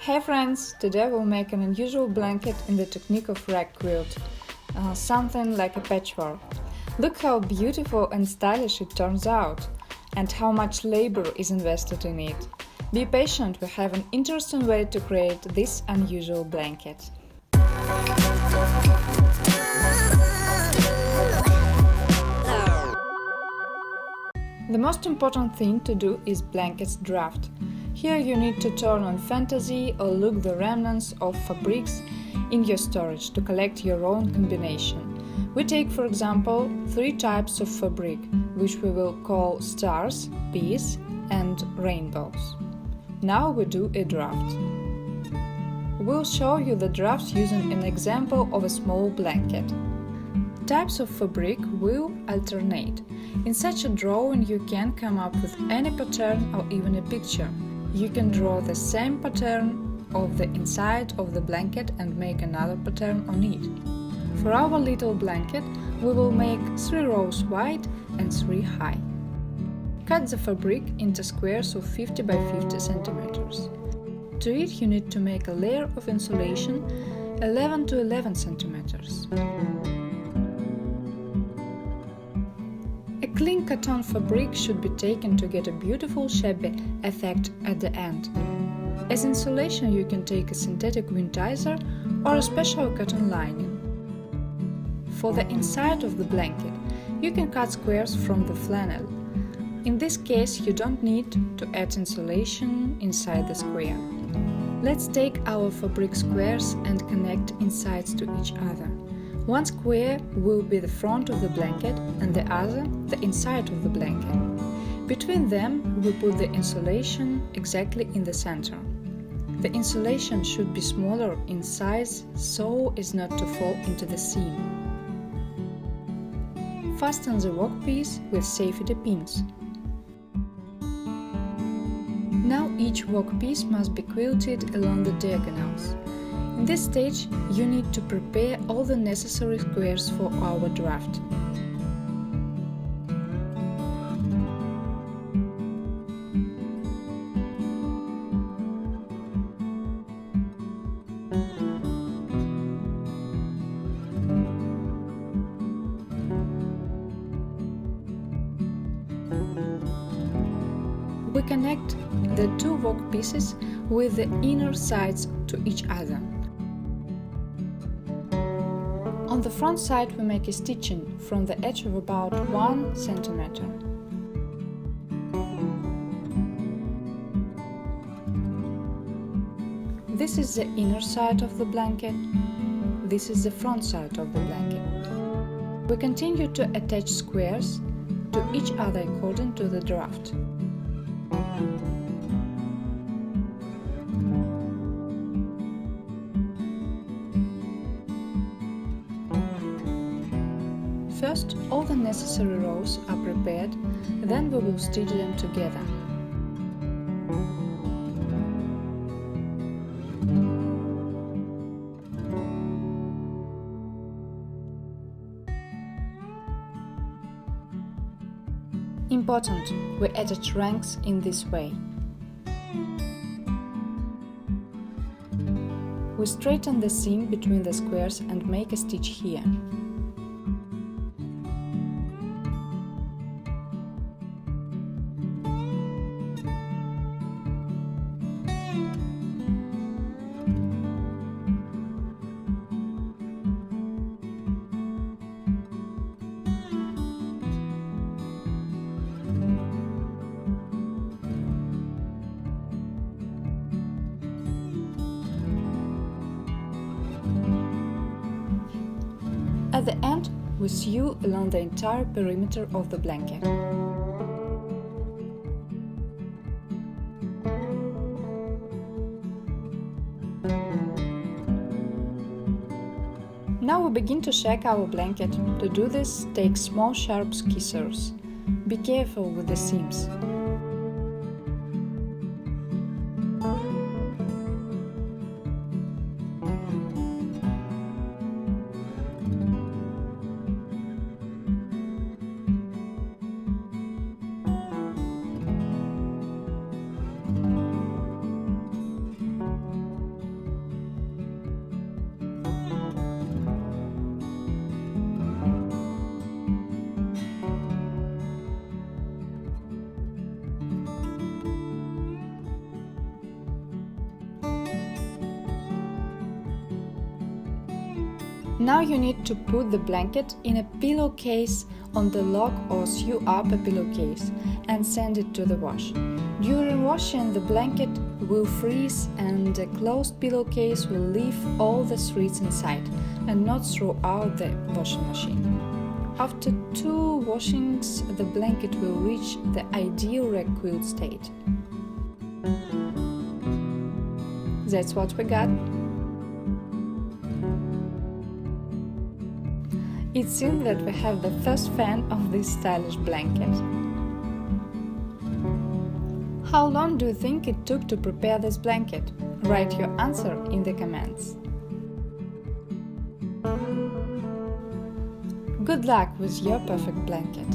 Hey friends, today we'll make an unusual blanket in the technique of rag quilt, something like a patchwork. Look how beautiful and stylish it turns out, and how much labor is invested in it. Be patient, we have an interesting way to create this unusual blanket. The most important thing to do is blankets draft. Here you need to turn on fantasy or look the remnants of fabrics in your storage to collect your own combination. We take, for example, 3 types of fabric, which we will call stars, peas and rainbows. Now we do a draft. We'll show you the draft using an example of a small blanket. Types of fabric will alternate. In such a drawing you can come up with any pattern or even a picture. You can draw the same pattern of the inside of the blanket and make another pattern on it. For our little blanket, we will make 3 rows wide and 3 high. Cut the fabric into squares of 50 by 50 centimeters. To it you need to make a layer of insulation 11 to 11 centimeters. A clean cotton fabric should be taken to get a beautiful shabby effect at the end. As insulation you can take a synthetic windizer or a special cotton lining. For the inside of the blanket, you can cut squares from the flannel. In this case you don't need to add insulation inside the square. Let's take our fabric squares and connect insides to each other. One square will be the front of the blanket and the other the inside of the blanket. Between them we put the insulation exactly in the center. The insulation should be smaller in size so as not to fall into the seam. Fasten the workpiece with safety pins. Now each workpiece must be quilted along the diagonals. In this stage, you need to prepare all the necessary squares for our draft. We connect the 2 workpieces with the inner sides to each other. On the front side we make a stitching from the edge of about 1 centimeter. This is the inner side of the blanket. This is the front side of the blanket. We continue to attach squares to each other according to the draft. First, all the necessary rows are prepared, then we will stitch them together. Important, we attach ranks in this way. We straighten the seam between the squares and make a stitch here. At the end, we sew along the entire perimeter of the blanket. Now we begin to check our blanket. To do this, take small sharp scissors. Be careful with the seams. Now you need to put the blanket in a pillowcase on the log or sew up a pillowcase and send it to the wash. During washing, the blanket will freeze and the closed pillowcase will leave all the threads inside and not throw out the washing machine. After 2 washings, the blanket will reach the ideal rag quilt state. That's what we got. It seems that we have the first fan of this stylish blanket. How long do you think it took to prepare this blanket? Write your answer in the comments. Good luck with your perfect blanket!